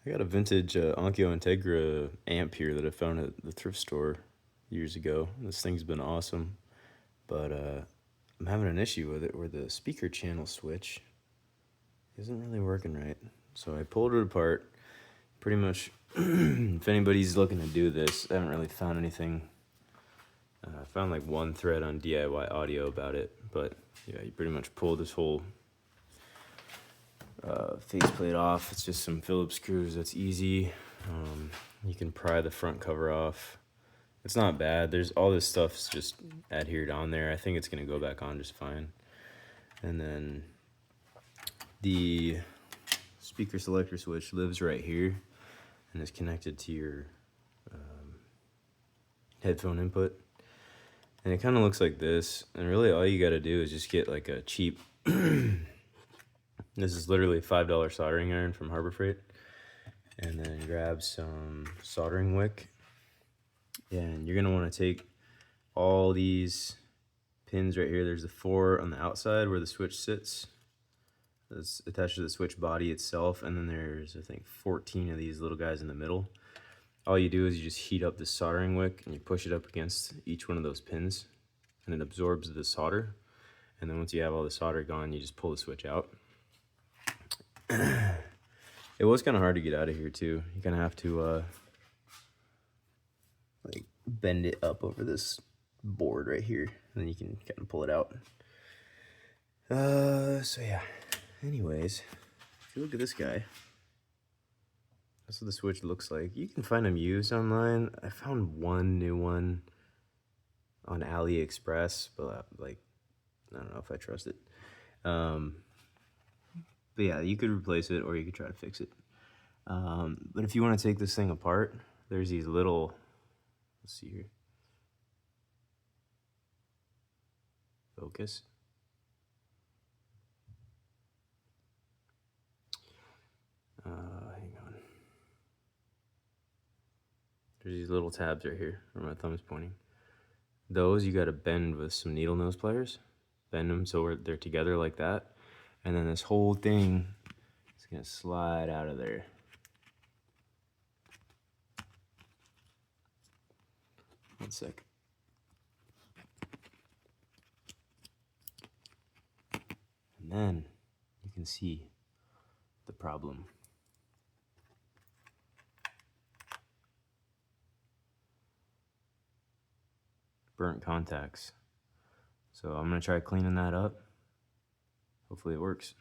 I got a vintage Onkyo Integra amp here that I found at the thrift store years ago. This thing's been awesome, but I'm having an issue with it where the speaker channel switch isn't really working right. So I pulled it apart. Pretty much, if anybody's looking to do this, I haven't really found anything. I found like one thread on DIY audio about it, but yeah, you pretty much pull this whole faceplate off. It's just some Phillips screws. That's easy. You can pry the front cover off. It's not bad. There's all this stuff's just adhered on there. I think it's gonna go back on just fine. And then the speaker selector switch lives right here and is connected to your headphone input. And it kind of looks like this. And really all you gotta do is just get like a cheap this is literally a $5 soldering iron from Harbor Freight. And then grab some soldering wick. And you're gonna want to take all these pins right here. There's the 4 on the outside where the switch sits. It's attached to the switch body itself. And then there's, I think, 14 of these little guys in the middle. All you do is you just heat up this soldering wick and you push it up against each one of those pins and it absorbs the solder. And then once you have all the solder gone, you just pull the switch out. It was kind of hard to get out of here too. You kind of have to like bend it up over this board right here, and then you can kind of pull it out. So yeah. Anyways, if you look at this guy, that's what the switch looks like. You can find them used online. I found one new one on AliExpress, but like I don't know if I trust it. But yeah, you could replace it or you could try to fix it. But if you want to take this thing apart, there's these little, let's see here. Focus. Hang on. There's these little tabs right here where my thumb's pointing. Those you got to bend with some needle nose pliers. Bend them so they're together like that. And then this whole thing is going to slide out of there. One sec. And then you can see the problem. Burnt contacts. So I'm going to try cleaning that up. Hopefully it works.